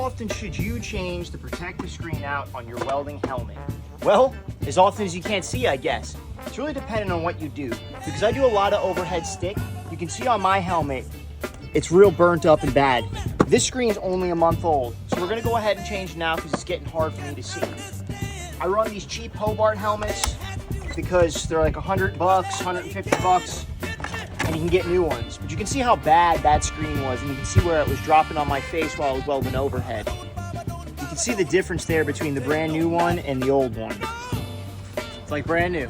often should you change the protective screen out on your welding helmet? Well, as often as you can't see, I guess. It's really dependent on what you do. Because I do a lot of overhead stick, you can see on my helmet, it's real burnt up and bad. This screen's only a month old, so we're gonna go ahead and change now because it's getting hard for me to see. I run these cheap Hobart helmets because they're like 100 bucks, 150 bucks, and you can get new ones. But you can see how bad that screen was, and you can see where it was dropping on my face while I was welding overhead. You can see the difference there between the brand new one and the old one. It's like brand new.